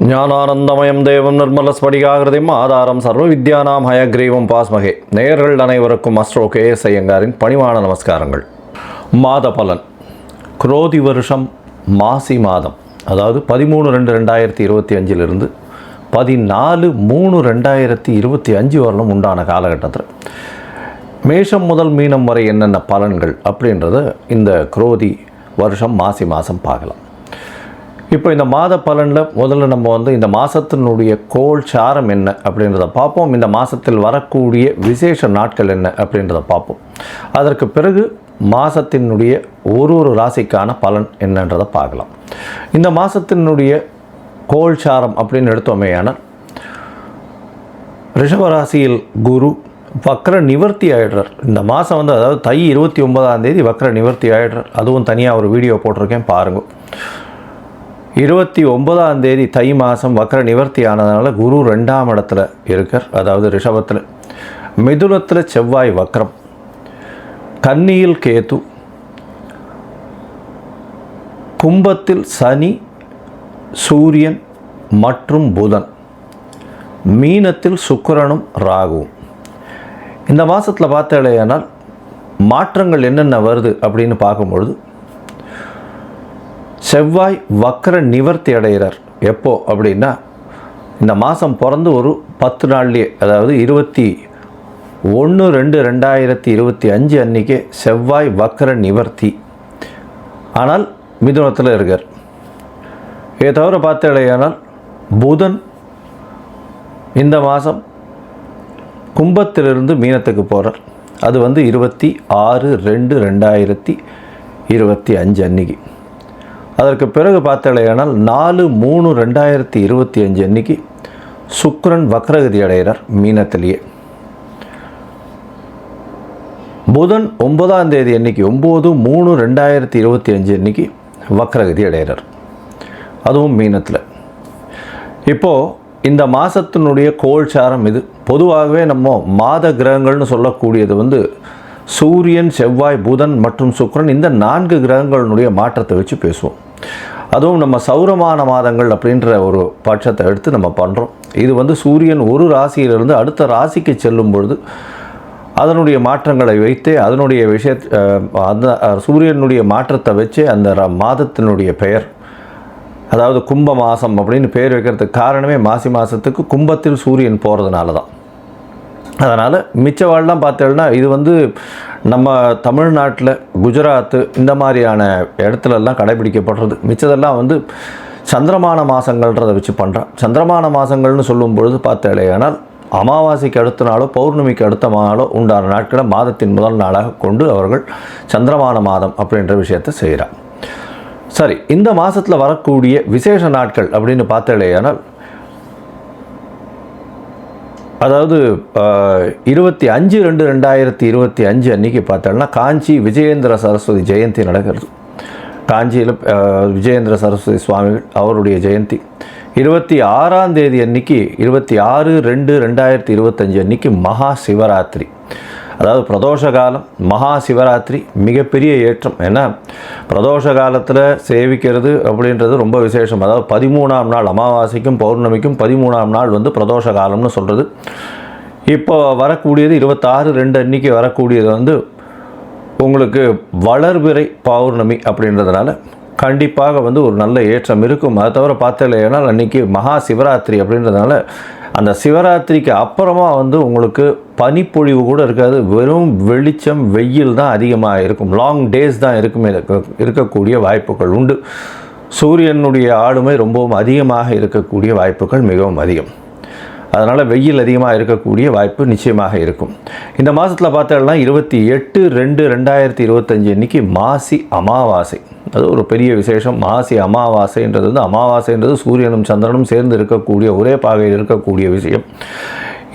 ஞானானந்தமயம் தேவம் நிர்மலஸ்படிகாகிருதிம் ஆதாரம் சர்வ வித்யானாம் ஹயக்ரீவம் பாஸ்மகே. நேயர்கள் அனைவருக்கும் அஸ்ட்ரோ KS ஐயங்காரின் பணிவான நமஸ்காரங்கள். மாத பலன் குரோதி வருஷம் மாசி மாதம், அதாவது 13/2/2025 14/3/2025 வரலும் உண்டான காலகட்டத்தில் மேஷம் முதல் மீனம் வரை என்னென்ன பலன்கள் அப்படின்றத இந்த குரோதி வருஷம் மாசி மாதம் பார்க்கலாம். இப்போ இந்த மாத பலனில் முதல்ல நம்ம இந்த மாதத்தினுடைய கோள் சாரம் என்ன அப்படின்றத பார்ப்போம். இந்த மாதத்தில் வரக்கூடிய விசேஷ நாட்கள் என்ன அப்படின்றத பார்ப்போம். அதற்கு பிறகு மாதத்தினுடைய ஒரு ராசிக்கான பலன் என்னன்றதை பார்க்கலாம். இந்த மாதத்தினுடைய கோள் சாரம் அப்படின்னு எடுத்தோமேயானால், ரிஷபராசியில் குரு வக்ர நிவர்த்தி ஆகிடுறார். இந்த மாதம் அதாவது தை 29ஆம் தேதி வக்ர நிவர்த்தி ஆகிடுறார். அதுவும் தனியாக ஒரு வீடியோ போட்டிருக்கேன், பாருங்கள். 29ஆம் தேதி தை மாதம் வக்ர நிவர்த்தி ஆனதுனால குரு 2ஆம் இடத்துல இருக்கார், அதாவது ரிஷபத்தில். மிதுனத்தில் செவ்வாய் வக்ரம், கன்னியில் கேது, கும்பத்தில் சனி, சூரியன் மற்றும் புதன், மீனத்தில் சுக்கிரனும் ராகுவும். இந்த மாதத்தில் பார்த்தாலேயானால் மாற்றங்கள் என்னென்ன வருது அப்படின்னு பார்க்கும்பொழுது, செவ்வாய் வக்ர நிவர்த்தி அடைகிறார். எப்போ அப்படின்னா, இந்த மாதம் பிறந்து ஒரு 10 நாள்லேயே, அதாவது 21/2/2025 அன்றைக்கே செவ்வாய் வக்ர நிவர்த்தி. ஆனால் மிதுனத்தில் இருக்கார். இதை தவிர பார்த்தாலேயானால் புதன் இந்த மாதம் கும்பத்திலிருந்து மீனத்துக்கு போகிறார். அது 26/2/2025 அன்றைக்கி. அதற்கு பிறகு பார்த்தாலேயானால் 4/3/2025 அன்றைக்கி சுக்கிரன் வக்ரகதி அடைகிறார் மீனத்திலேயே. புதன் 9ஆம் தேதி அன்றைக்கி 9/3/2025 அன்றைக்கி வக்ரகதி அடைகிறார், அதுவும் மீனத்தில். இப்போது இந்த மாதத்தினுடைய கோள் சாரம் இது. பொதுவாகவே நம்ம மாத கிரகங்கள்னு சொல்லக்கூடியது சூரியன், செவ்வாய், புதன் மற்றும் சுக்கிரன், இந்த 4 கிரகங்களினுடைய மாற்றத்தை வச்சு பேசுவோம். அதுவும் நம்ம சௌரமான மாதங்கள் அப்படின்ற ஒரு பட்சத்தை எடுத்து நம்ம பண்ணுறோம். இது சூரியன் ஒரு ராசியிலிருந்து அடுத்த ராசிக்கு செல்லும் பொழுது அதனுடைய மாற்றங்களை வைத்து அதனுடைய அந்த சூரியனுடைய மாற்றத்தை வச்சு அந்த மாதத்தினுடைய பெயர், அதாவது கும்ப மாதம் அப்படின்னு பேர் வைக்கிறதுக்கு காரணமே மாசி மாதத்துக்கு கும்பத்தில் சூரியன் போகிறதுனால தான். அதனால் மிச்சவாள்லாம் பார்த்தோம்னா இது நம்ம தமிழ்நாட்டில் குஜராத்து இந்த மாதிரியான இடத்துலலாம் கடைபிடிக்கப்படுறது. மிச்சதெல்லாம் சந்திரமான மாதங்கள்ன்றதை வச்சு பண்ணுறான். சந்திரமான மாதங்கள்னு சொல்லும் பொழுது பார்த்தாலேயானால் அமாவாசைக்கு அடுத்த நாளோ பௌர்ணமிக்கு அடுத்த நாளோ உண்டான நாட்களை மாதத்தின் முதல் நாளாக கொண்டு அவர்கள் சந்திரமான மாதம் அப்படின்ற விஷயத்தை செய்கிறார். சரி, இந்த மாதத்தில் வரக்கூடிய விசேஷ நாட்கள் அப்படின்னு பார்த்தாலேயானால், அதாவது 25/2/2025 அன்றைக்கி பார்த்தோம்னா காஞ்சி விஜயேந்திர சரஸ்வதி ஜெயந்தி நடக்கிறது. காஞ்சியில் விஜயேந்திர சரஸ்வதி சுவாமிகள் அவருடைய ஜெயந்தி. 26ஆம் தேதி அன்றைக்கி 26/2/2025 அன்றைக்கி மகா சிவராத்திரி, அதாவது பிரதோஷ காலம். மகா சிவராத்திரி மிகப்பெரிய ஏற்றம். ஏன்னா பிரதோஷ காலத்தில் சேவிக்கிறது அப்படின்றது ரொம்ப விசேஷம். அதாவது 13ஆம் நாள் அமாவாசைக்கும் பௌர்ணமிக்கும் 13ஆம் நாள் பிரதோஷ காலம்னு சொல்கிறது. இப்போ வரக்கூடியது 26/2 அன்றைக்கி வரக்கூடியது உங்களுக்கு வளர்பிறை பௌர்ணமி அப்படின்றதுனால கண்டிப்பாக ஒரு நல்ல ஏற்றம் இருக்கும். அதை தவிர பார்த்தாலேனா அன்றைக்கி மகா சிவராத்திரி அப்படின்றதுனால அந்த சிவராத்திரிக்கு அப்புறமா உங்களுக்கு பனிப்பொழிவு கூட இருக்காது. வெறும் வெளிச்சம், வெயில் தான் அதிகமாக இருக்கும். லாங் டேஸ் தான் இருக்கக்கூடிய வாய்ப்புகள் உண்டு. சூரியனுடைய ஆளுமை ரொம்பவும் அதிகமாக இருக்கக்கூடிய வாய்ப்புகள் மிகவும் அதிகம். அதனால் வெயில் அதிகமாக இருக்கக்கூடிய வாய்ப்பு நிச்சயமாக இருக்கும். இந்த மாதத்தில் பார்த்தோம்னா 28/2/2025 அன்றைக்கி மாசி அமாவாசை. அது ஒரு பெரிய விசேஷம். மாசி அமாவாசைன்றது அமாவாசைன்றது சூரியனும் சந்திரனும் சேர்ந்து இருக்கக்கூடிய ஒரே பாகையில் இருக்கக்கூடிய விஷயம்.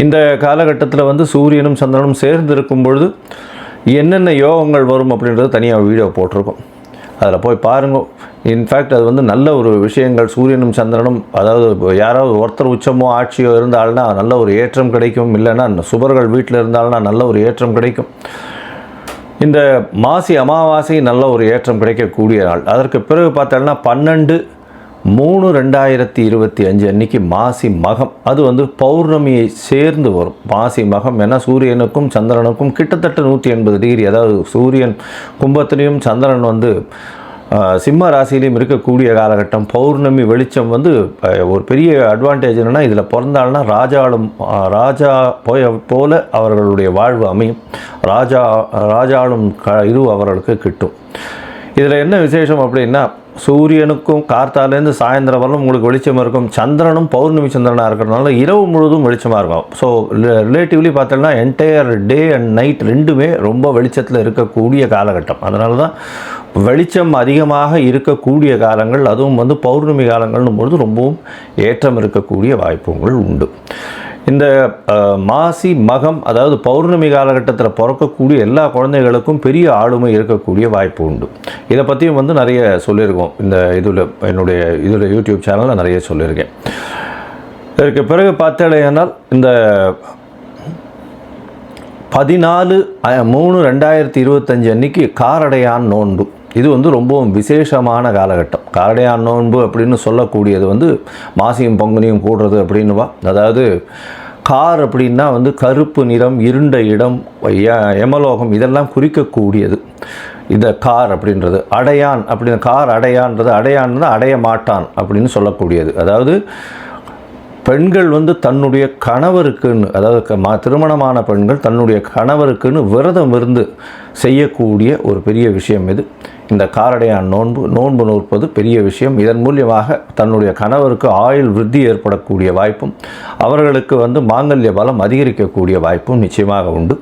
இந்த காலகட்டத்தில் சூரியனும் சந்திரனும் சேர்ந்து இருக்கும் பொழுது என்னென்ன யோகங்கள் வரும் அப்படின்றது தனியாக வீடியோ போட்டிருக்கோம், அதில் போய் பாருங்கள். இன்ஃபேக்ட் அது நல்ல ஒரு விஷயங்கள். சூரியனும் சந்திரனும், அதாவது யாராவது ஒருத்தர் உச்சமோ ஆட்சியோ இருந்தால்னா நல்ல ஒரு ஏற்றம் கிடைக்கும். இல்லைன்னா சுபர்கள் வீட்டில் இருந்தால்னா நல்ல ஒரு ஏற்றம் கிடைக்கும். இந்த மாசி அமாவாசை நல்ல ஒரு ஏற்றம் கிடைக்கக்கூடிய நாள். அதற்கு பிறகு பார்த்தோம்னா 3/2025 அன்னைக்கு மாசி மகம், அது வந்து பௌர்ணமியை சேர்ந்து வரும். மாசி மகம் ஏன்னா சூரியனுக்கும் சந்திரனுக்கும் கிட்டத்தட்ட 180 டிகிரி, அதாவது சூரியன் கும்பத்திலையும் சந்திரன் வந்து சிம்ம ராசியிலையும் இருக்கக்கூடிய காலகட்டம். பௌர்ணமி வெளிச்சம் வந்து ஒரு பெரிய அட்வான்டேஜ் என்னென்னா, இதில் பிறந்தாள்னா ராஜா போல அவர்களுடைய வாழ்வு அமையும். ராஜாளும் இது அவர்களுக்கு கிட்டும். இதில் என்ன விசேஷம் அப்படின்னா, சூரியனுக்கும் கார்த்தாலேருந்து சாயந்தரம் வரலும் உங்களுக்கு வெளிச்சம் இருக்கும். சந்திரனும் பௌர்ணமி சந்திரனாக இருக்கிறதுனால இரவு முழுவதும் வெளிச்சமாக இருக்கும். ஸோ ரிலேட்டிவ்லி பார்த்தோம்னா என்டையர் டே அண்ட் நைட் ரெண்டுமே ரொம்ப வெளிச்சத்தில் இருக்கக்கூடிய காலகட்டம். அதனால தான் வெளிச்சம் அதிகமாக இருக்கக்கூடிய காலங்கள், அதுவும் வந்து பௌர்ணமி காலங்கள்னும் பொழுது ரொம்பவும் ஏற்றம் இருக்கக்கூடிய வாய்ப்புகள் உண்டு. இந்த மாசி மகம், அதாவது பௌர்ணமி காலகட்டத்தில் பிறக்கக்கூடிய எல்லா குழந்தைகளுக்கும் பெரிய ஆளுமை இருக்கக்கூடிய வாய்ப்பு உண்டு. இதை பற்றியும் வந்து நிறைய சொல்லியிருக்கோம். இந்த என்னுடைய யூடியூப் சேனலில் நிறைய சொல்லியிருக்கேன். இதற்கு பிறகு பார்த்தேனால் இந்த 14/3/2025 அன்னைக்கு காரடையான் நோன்பு, இது வந்து ரொம்பவும் விசேஷமான காலகட்டம். காரடையான் நோன்பு அப்படின்னு சொல்லக்கூடியது வந்து மாசியும் பங்குனியும் கூடுறது அப்படின்னுவா. அதாவது கார் அப்படின்னா வந்து கருப்பு நிறம், இருண்ட இடம், யமலோகம் இதெல்லாம் குறிக்கக்கூடியது இந்த கார் அப்படின்றது. அடையான் அப்படின்னு, கார் அடையான்றது, அடையான்னு அடைய மாட்டான் அப்படின்னு சொல்லக்கூடியது. அதாவது பெண்கள் வந்து தன்னுடைய கணவருக்குன்னு, அதாவது திருமணமான பெண்கள் தன்னுடைய கணவருக்குன்னு விரதம் இருந்து செய்யக்கூடிய ஒரு பெரிய விஷயம் இது. இந்த காரடையான் நோன்பு நோற்பது பெரிய விஷயம். இதன் மூலியமாக தன்னுடைய கணவருக்கு ஆயுள் விருத்தி ஏற்படக்கூடிய வாய்ப்பும், அவர்களுக்கு வந்து மாங்கல்ய பலம் அதிகரிக்கக்கூடிய வாய்ப்பும் நிச்சயமாக உண்டு.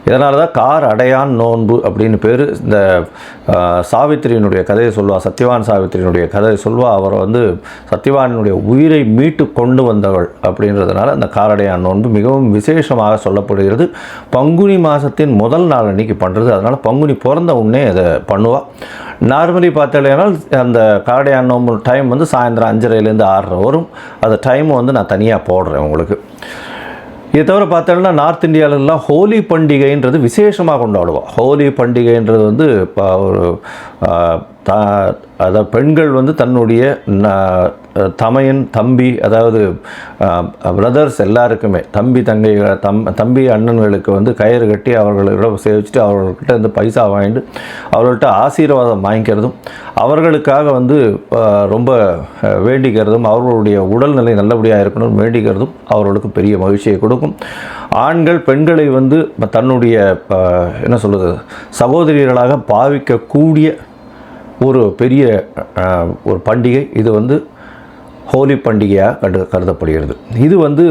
இதனால தான் கார் அடையான் நோன்பு அப்படின்னு பேர். இந்த சாவித்திரியினுடைய கதையை சொல்லுவாள், சத்யவான் சாவித்திரியினுடைய கதையை சொல்லுவாள். அவர் வந்து சத்யவானுடைய உயிரை மீட்டு கொண்டு வந்தவள் அப்படின்றதுனால இந்த காரடையான் நோன்பு மிகவும் விசேஷமாக சொல்லப்படுகிறது. பங்குனி மாதத்தின் முதல் நாள் அன்றைக்கி பண்ணுறது. அதனால் பங்குனி பிறந்த உடனே அதை பண்ணுவாள். நார்மலி பார்த்தாலேனால் அந்த காரடையான் நோன்பு டைம் வந்து சாயந்தரம் 5:30லேருந்து 6:30 வரும். அந்த டைம் வந்து நான் தனியாக போடுறேன் உங்களுக்கு. இதை தவிர பார்த்தோம்னா நார்த் இந்தியாவிலலாம் ஹோலி பண்டிகைன்றது விசேஷமாக கொண்டாடுவோம். ஹோலி பண்டிகைன்றது வந்து இப்போ ஒரு அதாவது பெண்கள் வந்து தன்னுடைய தமையன் தம்பி, அதாவது பிரதர்ஸ் எல்லாருக்குமே, தம்பி அண்ணன்களுக்கு வந்து கயிறு கட்டி அவர்களிடம் சேவிச்சுட்டு அவர்கள்கிட்ட வந்து பைசா வாங்கிட்டு அவர்கள்ட்ட ஆசீர்வாதம் வாங்கிக்கிறதும், அவர்களுக்காக வந்து ரொம்ப வேண்டிக்கிறதும், அவர்களுடைய உடல்நிலை நல்லபடியாக இருக்கணும்னு வேண்டிக்கிறதும் அவர்களுக்கு பெரிய மகிழ்ச்சியை கொடுக்கும். ஆண்கள் பெண்களை வந்து தன்னுடைய என்ன சொல்கிறது சகோதரிகளாக பாவிக்கக்கூடிய ஒரு பெரிய ஒரு பண்டிகை. இது வந்து ஹோலி பண்டிகையாக கருதப்படுகிறது. இது வந்து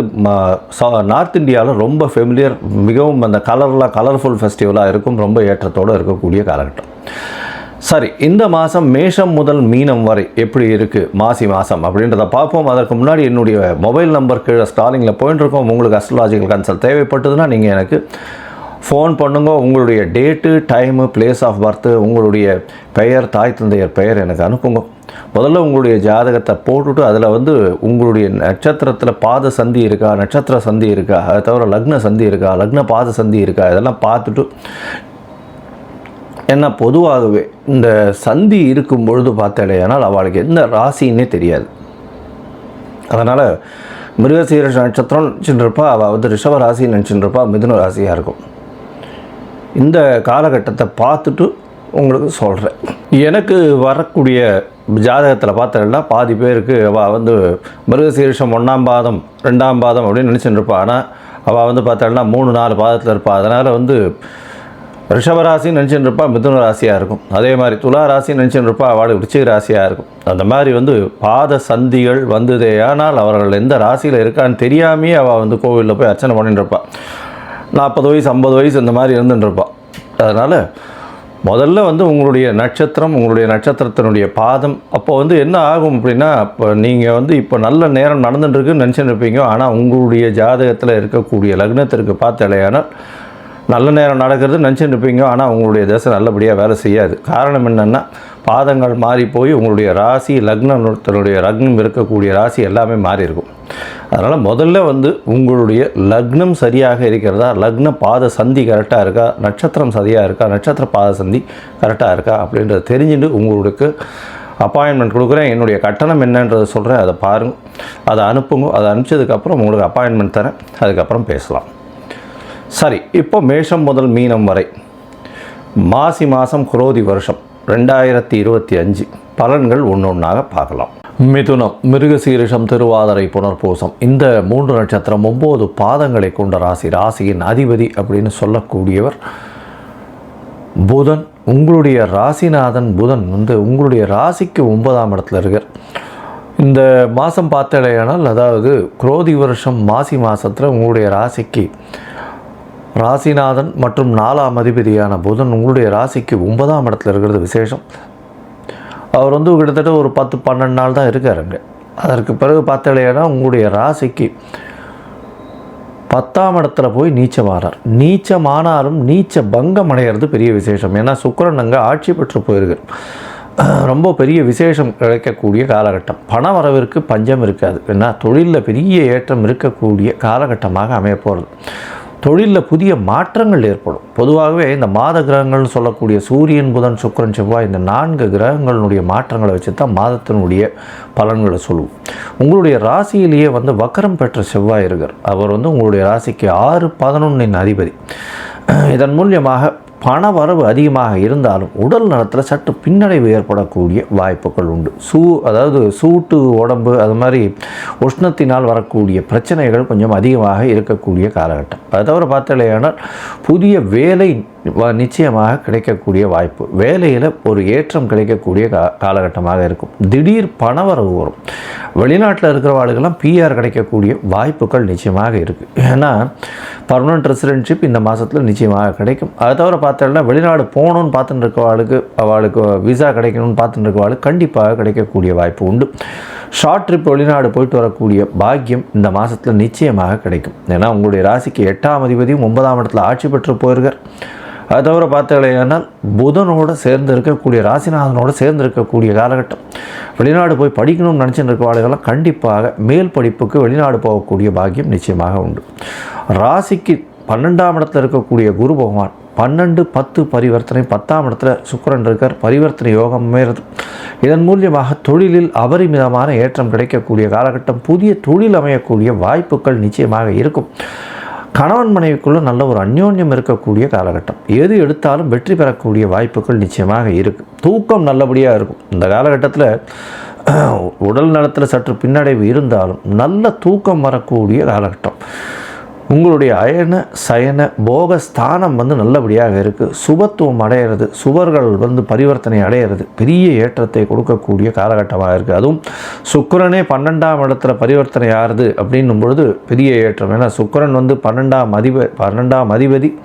நார்த் இந்தியாவில் ரொம்ப ஃபெமிலியர், மிகவும் அந்த கலர்ஃபுல் ஃபெஸ்டிவலாக இருக்கும், ரொம்ப ஏற்றத்தோடு இருக்கக்கூடிய காலகட்டம். சரி, இந்த மாதம் மேஷம் முதல் மீனம் வரை எப்படி இருக்குது மாசி மாதம் அப்படின்றத பார்ப்போம். அதற்கு முன்னாடி என்னுடைய மொபைல் நம்பர் கீழே ஸ்டாலிங்கில் போயிட்டுருக்கோம். உங்களுக்கு அஸ்ட்ராலஜிக்கல் கன்சல்ட் தேவைப்பட்டதுன்னா நீங்கள் எனக்கு ஃபோன் பண்ணுங்க. உங்களுடைய date, time, place of birth, உங்களுடைய பெயர், தாய் தந்தையர் பெயர் எனக்கு அனுப்புங்க. முதல்ல உங்களுடைய ஜாதகத்தை போட்டுவிட்டு அதில் வந்து உங்களுடைய நட்சத்திரத்தில் பாத சந்தி இருக்கா, நட்சத்திர சந்தி இருக்கா, அதை தவிர லக்ன சந்தி இருக்கா, லக்ன பாத சந்தி இருக்கா, இதெல்லாம் பார்த்துட்டு, ஏன்னா பொதுவாகவே இந்த சந்தி இருக்கும் பொழுது பார்த்தாலேனால் அவளுக்கு எந்த ராசின்னே தெரியாது. அதனால் மிருகசீரிஷ நட்சத்திரம் நினச்சிட்டுருப்பா, அவள் வந்து ரிஷப ராசி நினச்சிட்டுருப்பா, மிதுன ராசியாக இருக்கும். இந்த காலகட்டத்தை பார்த்துட்டு உங்களுக்கு சொல்கிறேன். எனக்கு வரக்கூடிய ஜாதகத்தில் பார்த்தா பாதி பேருக்கு அவள் வந்து மிருகசீரிஷம் 1ஆம் பாதம் 2ஆம் பாதம் அப்படின்னு நினச்சிட்டுருப்பா. ஆனால் அவள் வந்து பார்த்தாள்னா 3-4 பாதத்தில் இருப்பாள். அதனால் வந்து ரிஷபராசின்னு நினச்சிட்டுருப்பா, மிதுன ராசியாக இருக்கும். அதே மாதிரி துலா ராசின்னு நினச்சிட்டுருப்பா, அவள் விருச்சிக ராசியாக இருக்கும். அந்த மாதிரி வந்து பாத சந்திகள் வந்ததே ஆனால் அவர்கள் எந்த ராசியில் இருக்கான்னு தெரியாமையே அவள் வந்து கோவிலில் போய் அர்ச்சனை பண்ணிட்டுருப்பாள். 40 வயசு 50 வயசு இந்த மாதிரி இருந்துட்டுருப்பாள். அதனால் முதல்ல வந்து உங்களுடைய நட்சத்திரம், உங்களுடைய நட்சத்திரத்தினுடைய பாதம், அப்போ வந்து என்ன ஆகும் அப்படின்னா, இப்போ நீங்கள் வந்து இப்போ நல்ல நேரம் நடந்துட்டுருக்குன்னு நினச்சிட்டு இருப்பீங்க. ஆனால் உங்களுடைய ஜாதகத்தில் இருக்கக்கூடிய லக்னத்திற்கு பார்த்தாலேயானால் நல்ல நேரம் நடக்கிறது நினச்சிட்டு இருப்பீங்க. ஆனால் உங்களுடைய தசை நல்லபடியாக வேலை செய்யாது. காரணம் என்னென்னா, பாதங்கள் மாறி போய் உங்களுடைய ராசி, லக்னத்தினுடைய லக்னம் இருக்கக்கூடிய ராசி எல்லாமே மாறி இருக்கும். அதனால் முதல்ல வந்து உங்களுடைய லக்னம் சரியாக இருக்கிறதா, லக்ன பாத சந்தி கரெக்டாக இருக்கா, நட்சத்திரம் சரியாக இருக்கா, நட்சத்திர பாத சந்தி கரெக்டாக இருக்கா அப்படின்றத தெரிஞ்சுட்டு உங்களுக்கு அப்பாயின்மெண்ட் கொடுக்குறேன், என்னுடைய கட்டணம் என்னன்றதை சொல்கிறேன், அதை பாருங்கள், அதை அனுப்புங்க. அதை அனுப்பிச்சதுக்கப்புறம் உங்களுக்கு அப்பாயின்மெண்ட் தரேன், அதுக்கப்புறம் பேசலாம். சரி, இப்போ மேஷம் முதல் மீனம் வரை மாசி மாதம் குரோதி வருஷம் 2025 பலன்கள் ஒன்றொன்றாக பார்க்கலாம். மிதுனம், மிருகசீரிஷம், திருவாதிரை, புனர்பூசம், இந்த 3 நட்சத்திரம் 9 பாதங்களை கொண்ட ராசி. ராசியின் அதிபதி அப்படின்னு சொல்லக்கூடியவர் புதன். உங்களுடைய ராசிநாதன் புதன் உங்களுடைய ராசிக்கு 9ஆம் இடத்துல இருக்கார். இந்த மாதம் பார்த்தலையானால், அதாவது குரோதி வருஷம் மாசி மாதத்தில் உங்களுடைய ராசிக்கு ராசிநாதன் மற்றும் 4ஆம் அதிபதியான புதன் உங்களுடைய ராசிக்கு 9ஆம் இடத்துல இருக்கிறது விசேஷம். அவர் கிட்டத்தட்ட ஒரு 10-12 நாள் தான் இருக்காருங்க. அதற்கு பிறகு பார்த்தலையானா உங்களுடைய ராசிக்கு 10ஆம் இடத்துல போய் நீச்சமானார். நீச்சமானாலும் நீச்ச பங்கம் அடைகிறது பெரிய விசேஷம். ஏன்னா சுக்கிரன் அங்கே ஆட்சி பெற்று போயிருக்கார். ரொம்ப பெரிய விசேஷம் கிடைக்கக்கூடிய காலகட்டம். பண வரவிற்கு பஞ்சம் இருக்காது. ஏன்னா தொழிலில் பெரிய ஏற்றம் இருக்கக்கூடிய காலகட்டமாக அமைய போகிறது. தொழிலில் புதிய மாற்றங்கள் ஏற்படும். பொதுவாகவே இந்த மாத கிரகங்கள்னு சொல்லக்கூடிய சூரியன், புதன், சுக்கிரன், செவ்வாய், இந்த 4 கிரகங்களுடைய மாற்றங்களை வச்சு தான் மாதத்தினுடைய பலன்களை சொல்லுவோம். உங்களுடைய ராசியிலேயே வக்கரம் பெற்ற செவ்வாய் இருக்கார். அவர் உங்களுடைய ராசிக்கு 6-11 அதிபதி. இதன் மூலியமாக பண வரவு அதிகமாக இருந்தாலும் உடல் நலத்தில் சற்று பின்னடைவு ஏற்படக்கூடிய வாய்ப்புகள் உண்டு. அதாவது சூட்டு உடம்பு, அது மாதிரி உஷ்ணத்தினால் வரக்கூடிய பிரச்சனைகள் கொஞ்சம் அதிகமாக இருக்கக்கூடிய காலகட்டம். அதை தவிர பார்த்தலையானால் புதிய வேலை நிச்சயமாக கிடைக்கக்கூடிய வாய்ப்பு, வேலையில் ஒரு ஏற்றம் கிடைக்கக்கூடிய காலகட்டமாக இருக்கும். திடீர் பணவரவு வரும். வெளிநாட்டில் இருக்கிறவாளுக்கெல்லாம் பிஆர் கிடைக்கக்கூடிய வாய்ப்புகள் நிச்சயமாக இருக்குது. ஏன்னா பர்மனன்ட் ரெசிடென்ட்ஷிப் இந்த மாதத்தில் நிச்சயமாக கிடைக்கும். அதை தவிர பார்த்தோம்னா வெளிநாடு போகணுன்னு பார்த்துட்டு இருக்கவாளுக்கு, அவளுக்கு விசா கிடைக்கணும்னு பார்த்துட்டு இருக்கவாளுக்கு கண்டிப்பாக கிடைக்கக்கூடிய வாய்ப்பு உண்டு. ஷார்ட் ட்ரிப் வெளிநாடு போயிட்டு வரக்கூடிய பாக்கியம் இந்த மாதத்தில் நிச்சயமாக கிடைக்கும். ஏன்னா உங்களுடைய ராசிக்கு 8ஆம் அதிபதியும் 9ஆம் இடத்துல ஆட்சி பெற்று போயிருக்கார். அதை தவிர பார்த்தீங்களேனால் புதனோடு சேர்ந்து இருக்கக்கூடிய, ராசிநாதனோடு சேர்ந்து இருக்கக்கூடிய காலகட்டம். வெளிநாடு போய் படிக்கணும்னு நினச்சிட்டு இருக்கவாளுகள்லாம் கண்டிப்பாக மேல் படிப்புக்கு வெளிநாடு போகக்கூடிய பாக்கியம் நிச்சயமாக உண்டு. ராசிக்கு 12ஆம் இடத்துல இருக்கக்கூடிய குரு பகவான் 12-10 பரிவர்த்தனை, 10ஆம் இடத்துல சுக்கிரன் இருக்கார். பரிவர்த்தனை யோகம் அமைகிறது. இதன் மூலியமாக தொழிலில் அபரிமிதமான ஏற்றம் கிடைக்கக்கூடிய காலகட்டம். புதிய தொழில் அமையக்கூடிய வாய்ப்புகள் நிச்சயமாக இருக்கும். கணவன் மனைவிக்குள்ள நல்ல ஒரு அந்யோன்யம் இருக்கக்கூடிய காலகட்டம். எது எடுத்தாலும் வெற்றி பெறக்கூடிய வாய்ப்புகள் நிச்சயமாக இருக்குது. தூக்கம் நல்லபடியாக இருக்கும். இந்த காலகட்டத்தில் உடல் நலத்தில் சற்று பின்னடைவு இருந்தாலும் நல்ல தூக்கம் வரக்கூடிய காலகட்டம். உங்களுடைய அயன சயன போக ஸ்தானம் நல்லபடியாக இருக்குது. சுபத்துவம் அடையிறது, சுவர்கள் பரிவர்த்தனை அடையிறது பெரிய ஏற்றத்தை கொடுக்கக்கூடிய காலகட்டமாக இருக்குது. அதுவும் சுக்கிரனே 12ஆம் இடத்துல பரிவர்த்தனை ஆறுது அப்படின்னும் பொழுது பெரிய ஏற்றம். ஏன்னா சுக்கிரன் 12ஆம் அதிபதி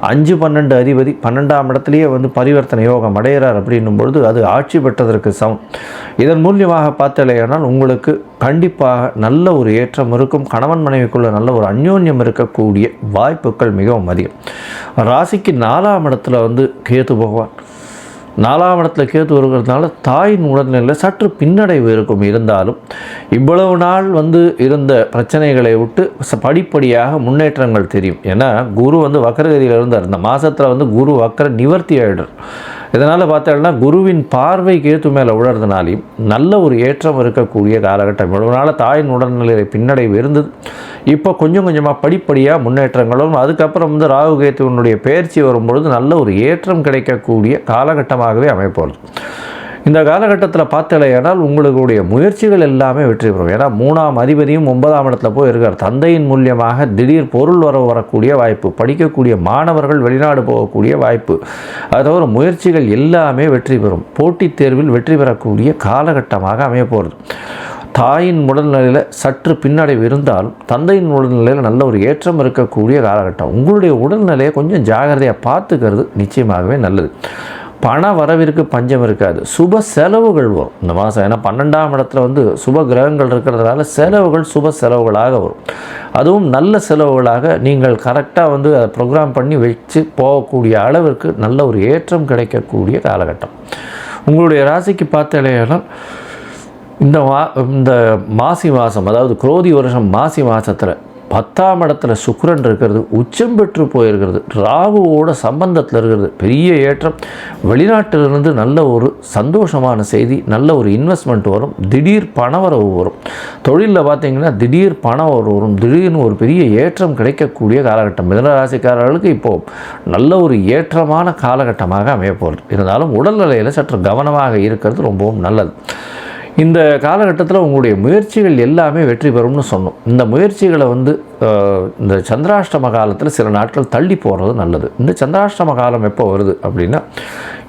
5-12 அதிபதி 12ஆம் இடத்துலையே பரிவர்த்தனை யோகம் அடைகிறார் அப்படின்னும் பொழுது அது ஆட்சி பெற்றதற்கு சமம். இதன் மூலியமாக பார்த்தலையானால் உங்களுக்கு கண்டிப்பாக நல்ல ஒரு ஏற்றம் இருக்கும். கணவன் மனைவிக்குள்ள நல்ல ஒரு அந்யோன்யம் இருக்கக்கூடிய வாய்ப்புகள் மிகவும் அதிகம். ராசிக்கு 4ஆம் இடத்துல கேது பகவான், 4ஆம் இடத்துல கேது இருக்கிறதுனால தாயின் உடல்நிலையில் சற்று பின்னடைவு இருக்கும். இருந்தாலும் இவ்வளவு நாள் இருந்த பிரச்சனைகளை விட்டு படிப்படியாக முன்னேற்றங்கள் தெரியும். ஏன்னா குரு வக்கரகதியில் இருந்தார். இந்த மாதத்தில் குரு வக்கர நிவர்த்தி ஆகிடுறார். இதனால் பார்த்தோம்னா குருவின் பார்வை கேத்து மேலே விழுறதுனாலையும் நல்ல ஒரு ஏற்றம் இருக்கக்கூடிய காலகட்டம். இவ்வளவு நாள் தாயின் உடல்நிலை பின்னடைவு இருந்தது. இப்போ கொஞ்சம் கொஞ்சமாக படிப்படியாக முன்னேற்றங்களும், அதுக்கப்புறம் ராகு கேத்துவனுடைய பயிற்சி வரும்பொழுது நல்ல ஒரு ஏற்றம் கிடைக்கக்கூடிய காலகட்டமாகவே அமைப்போம். இந்த காலகட்டத்தில் பார்த்தலையானால் உங்களுடைய முயற்சிகள் எல்லாமே வெற்றி பெறும். ஏன்னா 3ஆம் அதிபதியும் 9ஆம் இடத்துல போய் இருக்கார். தந்தையின் மூலியமாக திடீர் பொருள் வரக்கூடிய வாய்ப்பு, படிக்கக்கூடிய மாணவர்கள் வெளிநாடு போகக்கூடிய வாய்ப்பு, அது தவிர முயற்சிகள் எல்லாமே வெற்றி பெறும். போட்டித் தேர்வில் வெற்றி பெறக்கூடிய காலகட்டமாக அமைய போகிறது. தாயின் உடல்நிலையில் சற்று பின்னடைவு இருந்தாலும் தந்தையின் உடல்நிலையில் நல்ல ஒரு ஏற்றம் இருக்கக்கூடிய காலகட்டம். உங்களுடைய உடல்நிலையை கொஞ்சம் ஜாகிரதையாக பார்த்துக்கிறது நிச்சயமாகவே நல்லது. பண வரவிற்கு பஞ்சம் இருக்காது. சுப செலவுகள் வரும் இந்த மாதம். ஏன்னா 12ஆம் இடத்துல சுப கிரகங்கள் இருக்கிறதுனால செலவுகள் சுப செலவுகளாக வரும். அதுவும் நல்ல செலவுகளாக நீங்கள் கரெக்டாக அதை ப்ரோக்ராம் பண்ணி வச்சு போகக்கூடிய அளவிற்கு நல்ல ஒரு ஏற்றம் கிடைக்கக்கூடிய காலகட்டம். உங்களுடைய ராசிக்கு பார்த்தலையானால் இந்த மாசி மாதம், அதாவது குரோதி வருஷம் மாசி மாதத்தில் 10ஆம் இடத்துல சுக்கிரன் இருக்கிறது, உச்சம் பெற்று போயிருக்கிறது, ராகுவோட சம்பந்தத்தில் இருக்கிறது, பெரிய ஏற்றம். வெளிநாட்டிலிருந்து நல்ல ஒரு சந்தோஷமான செய்தி, நல்ல ஒரு இன்வெஸ்ட்மெண்ட் வரும், திடீர் பணவரவு வரும். தொழிலில் பார்த்தீங்கன்னா திடீர் பணவரவு வரும், திடீர்னு ஒரு பெரிய ஏற்றம் கிடைக்கக்கூடிய காலகட்டம். மிதுன ராசிக்காரர்களுக்கு இப்போது நல்ல ஒரு ஏற்றமான காலகட்டமாக அமைய போகிறது. இருந்தாலும் உடல்நிலையில் சற்று கவனமாக இருக்கிறது ரொம்பவும் நல்லது. இந்த காலகட்டத்தில் உங்களுடைய முயற்சிகள் எல்லாமே வெற்றி பெறும்னு சொன்னோம். இந்த முயற்சிகளை இந்த சந்திராஷ்டம காலத்தில் சில நாட்கள் தள்ளி போகிறது நல்லது. இந்த சந்திராஷ்டம காலம் எப்போ வருது அப்படின்னா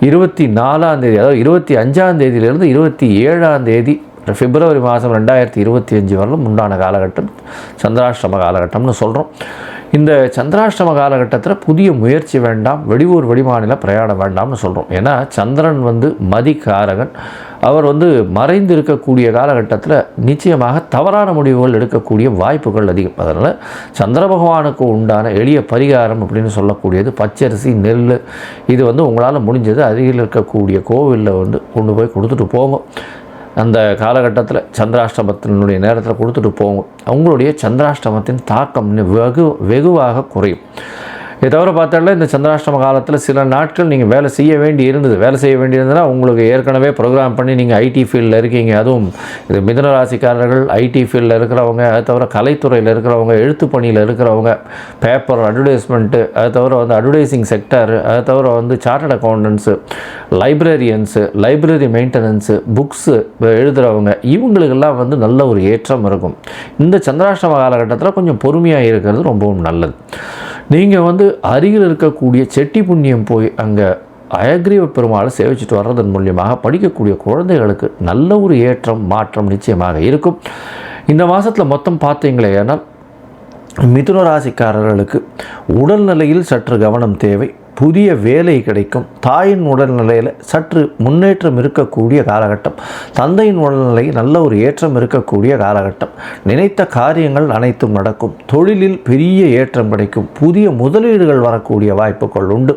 24ஆம் தேதி, அதாவது 25ஆம் தேதியிலிருந்து 27ஆம் தேதி பிப்ரவரி மாதம் 2025 வரலும் உண்டான காலகட்டம் சந்திராஷ்டம காலகட்டம்னு சொல்கிறோம். இந்த சந்திராஷ்டம காலகட்டத்தில் புதிய முயற்சி வேண்டாம், வெளியூர் வெளிமாநில பிரயாணம் வேண்டாம்னு சொல்கிறோம். ஏன்னா சந்திரன் மதிகாரகன், அவர் மறைந்து இருக்கக்கூடிய காலகட்டத்தில் நிச்சயமாக தவறான முடிவுகள் எடுக்கக்கூடிய வாய்ப்புகள் அதிகம். அதனால் சந்திர பகவானுக்கு உண்டான எளிய பரிகாரம் அப்படின்னு சொல்லக்கூடியது பச்சரிசி, நெல், இது உங்களால் முடிஞ்சது அருகில் இருக்கக்கூடிய கோவிலில் கொண்டு போய் கொடுத்துட்டு போங்க. அந்த காலகட்டத்தில் சந்திராஷ்டமத்தினுடைய நேரத்தில் கொடுத்துட்டு போங்க. அவங்களுடைய சந்திராஷ்டமத்தின் தாக்கம் வெகுவாக குறையும். இதை தவிர பார்த்தால இந்த சந்திராஷ்டம காலத்தில் சில நாட்கள் நீங்கள் வேலை செய்ய வேண்டியிருந்ததுன்னா உங்களுக்கு ஏற்கனவே ப்ரோக்ராம் பண்ணி நீங்கள் ஐடி ஃபீல்டில் இருக்கீங்க. அதுவும் இது மிதுன ராசிக்காரர்கள் ஐடி ஃபீல்டில் இருக்கிறவங்க, அதை தவிர கலைத்துறையில் இருக்கிறவங்க, எழுத்து பணியில் இருக்கிறவங்க, பேப்பர் அட்வர்டைஸ்மெண்ட்டு, அதை தவிர அட்வர்டைஸிங் செக்டர், அதை தவிர chartered accountants, librarians, library maintenance, books எழுதுகிறவங்க, இவங்களுக்கெல்லாம் நல்ல ஒரு ஏற்றம் இருக்கும். இந்த சந்திராஷ்டம காலகட்டத்தில் கொஞ்சம் பொறுமையாக இருக்கிறது ரொம்பவும் நல்லது. நீங்கள் அருகில் இருக்கக்கூடிய செட்டி புண்ணியம் போய் அங்கே அயக்ரீவ பெருமாளை சேவிச்சுட்டு வர்றதன் மூலியமாக படிக்கக்கூடிய குழந்தைகளுக்கு நல்ல ஒரு ஏற்றம் மாற்றம் நிச்சயமாக இருக்கும். இந்த மாதத்தில் மொத்தம் பார்த்தீங்களே ஆனால் மிதுன ராசிக்காரர்களுக்கு உடல்நிலையில் சற்று கவனம் தேவை. புதிய வேலை கிடைக்கும். தாயின் உடல்நிலையில் சற்று முன்னேற்றம் இருக்கக்கூடிய காலகட்டம். தந்தையின் உடல்நிலை நல்ல ஒரு ஏற்றம் இருக்கக்கூடிய காலகட்டம். நினைத்த காரியங்கள் அனைத்தும் நடக்கும். தொழிலில் பெரிய ஏற்றம் கிடைக்கும். புதிய முதலீடுகள் வரக்கூடிய வாய்ப்புகள் உண்டு.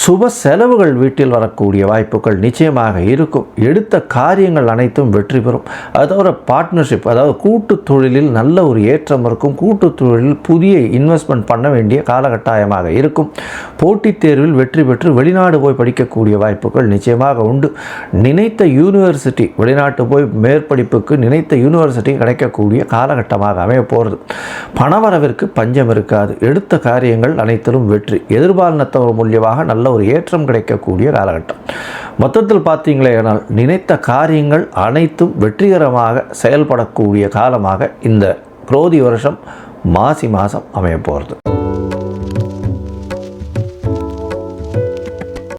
சுப செலவுகள் வீட்டில் வரக்கூடிய வாய்ப்புகள் நிச்சயமாக இருக்கும். எடுத்த காரியங்கள் அனைத்தும் வெற்றி பெறும். அது தவிர பார்ட்னர்ஷிப், அதாவது கூட்டு தொழிலில் நல்ல ஒரு ஏற்றம் இருக்கும். கூட்டு தொழிலில் புதிய இன்வெஸ்ட்மெண்ட் பண்ண வேண்டிய காலகட்டாயமாக இருக்கும். போட்டித் தேர்வில் வெற்றி பெற்று வெளிநாடு போய் படிக்கக்கூடிய வாய்ப்புகள் நிச்சயமாக உண்டு. நினைத்த யூனிவர்சிட்டி, வெளிநாட்டு போய் மேற்படிப்புக்கு நினைத்த யூனிவர்சிட்டி கிடைக்கக்கூடிய காலகட்டமாக அமைய போகிறது. பணவரவிற்கு பஞ்சம் இருக்காது. எடுத்த காரியங்கள் அனைத்திலும் வெற்றி. எதிர்பாலினத்தவர் மூலியமாக நல்ல ஒரு ஏற்றம் கிடைக்கக்கூடிய காலகட்டம். மொத்தத்தில் பார்த்தீங்களே ஆனால் நினைத்த காரியங்கள் அனைத்தும் வெற்றிகரமாக செயல்படக்கூடிய காலமாக இந்த குரோதி வருஷம் மாசி மாதம் அமைய போகிறது.